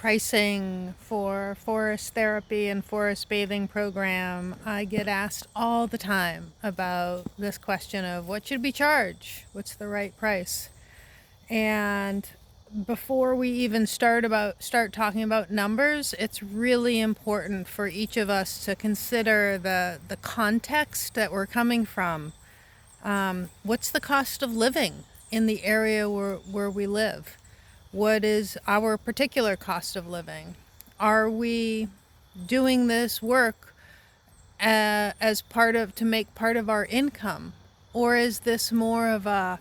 pricing for forest therapy and forest bathing program, I get asked all the time about this question of what should we charge? What's the right price? And before we even start talking about numbers, it's really important for each of us to consider the context that we're coming from. What's the cost of living in the area where we live? What is our particular cost of living? Are we doing this work as part of to make part of our income, or is this more of a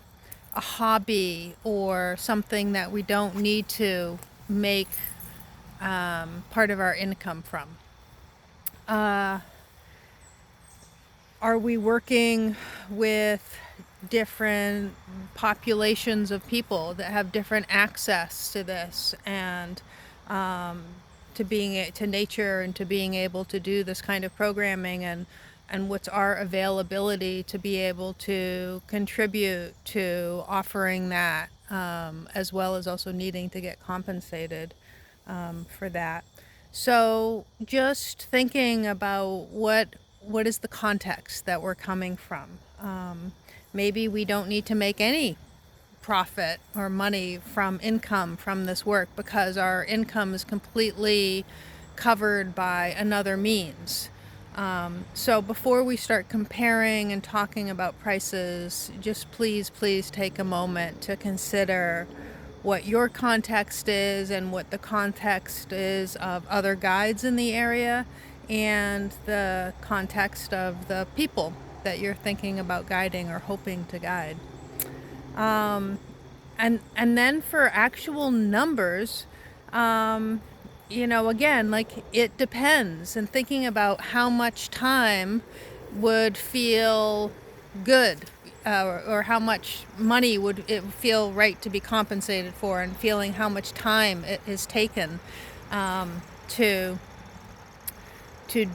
hobby or something that we don't need to make part of our income from? Uh, are we working with different populations of people that have different access to this and to nature and to being able to do this kind of programming, and what's our availability to be able to contribute to offering that, as well as also needing to get compensated for that. So just thinking about what is the context that we're coming from. Maybe we don't need to make any profit or money from income from this work because our income is completely covered by another means. So before we start comparing and talking about prices, just please take a moment to consider what your context is and what the context is of other guides in the area and the context of the people that you're thinking about guiding or hoping to guide. And then for actual numbers, again, like it depends, and thinking about how much time would feel good, or how much money would it feel right to be compensated for, and feeling how much time it has taken to to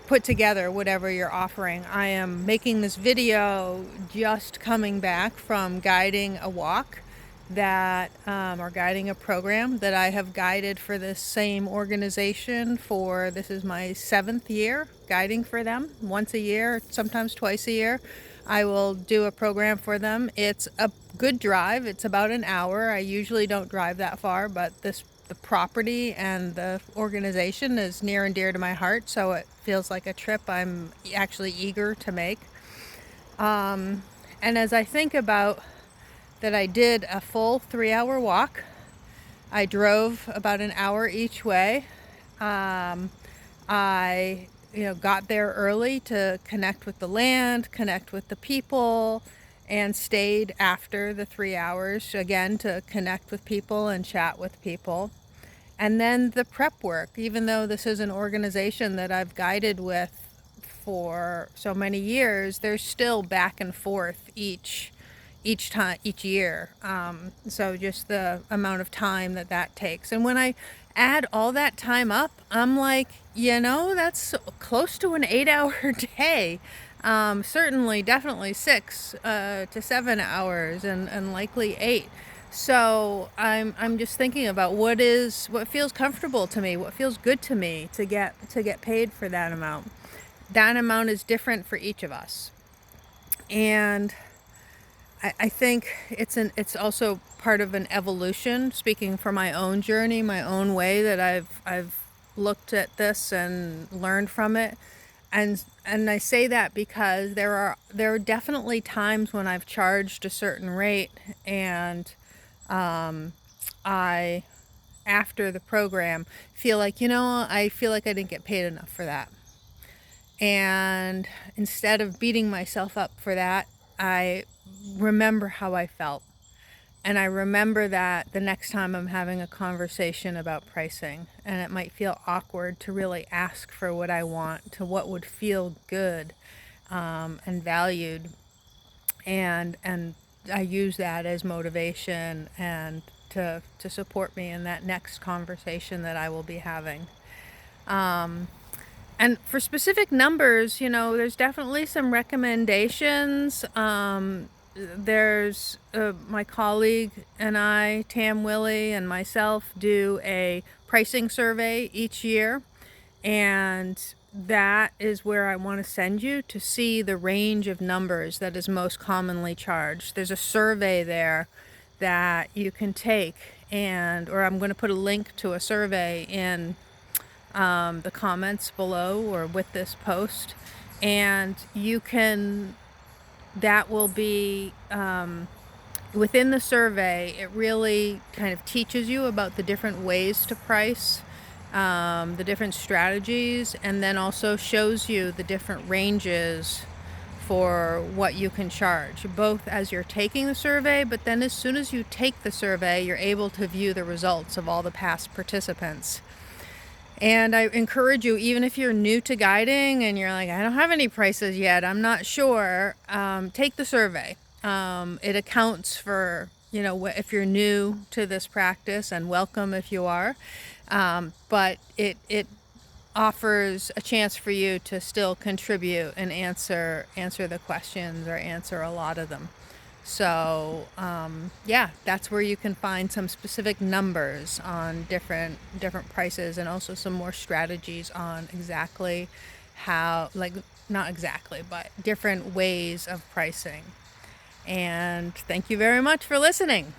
put together whatever you're offering. I am making this video just coming back from guiding a walk or guiding a program that I have guided for this same organization for, this is my 7th year guiding for them. Once a year, sometimes twice a year, I will do a program for them. It's a good drive. It's about an hour. I usually don't drive that far, but the property and the organization is near and dear to my heart, so it feels like a trip I'm actually eager to make. And as I think about that, I did a full 3-hour walk. I drove about an hour each way. I got there early to connect with the land, connect with the people, and stayed after the 3 hours again to connect with people and chat with people. And then the prep work, even though this is an organization that I've guided with for so many years, there's still back and forth each year. So just the amount of time that takes. And when I add all that time up, I'm like, that's close to an 8-hour day. Certainly, definitely 6 to 7 hours, and likely 8. So I'm just thinking about what feels comfortable to me, what feels good to me to get paid for that amount. That amount is different for each of us, and I think it's also part of an evolution. Speaking for my own journey, my own way that I've looked at this and learned from it, and I say that because there are definitely times when I've charged a certain rate, and I, after the program, feel like I feel like I didn't get paid enough for that, and instead of beating myself up for that, I remember how I felt. And I remember that the next time I'm having a conversation about pricing, and it might feel awkward to really ask for what I want, to what would feel good and valued. And I use that as motivation and to support me in that next conversation that I will be having. And for specific numbers, there's definitely some recommendations. there's my colleague and I, Tam Willie, and myself do a pricing survey each year, and that is where I want to send you to see the range of numbers that is most commonly charged. There's a survey there that you can take, or I'm going to put a link to a survey in the comments below or with this post, and that will be within the survey. It really kind of teaches you about the different ways to price, the different strategies, and then also shows you the different ranges for what you can charge, both as you're taking the survey, but then as soon as you take the survey, you're able to view the results of all the past participants. And I encourage you, even if you're new to guiding and you're like, I don't have any prices yet, I'm not sure, take the survey. It accounts for, if you're new to this practice, and welcome if you are. But it offers a chance for you to still contribute and answer the questions, or answer a lot of them. So yeah, that's where you can find some specific numbers on different prices, and also some more strategies on exactly how, like, not exactly, but different ways of pricing. And thank you very much for listening.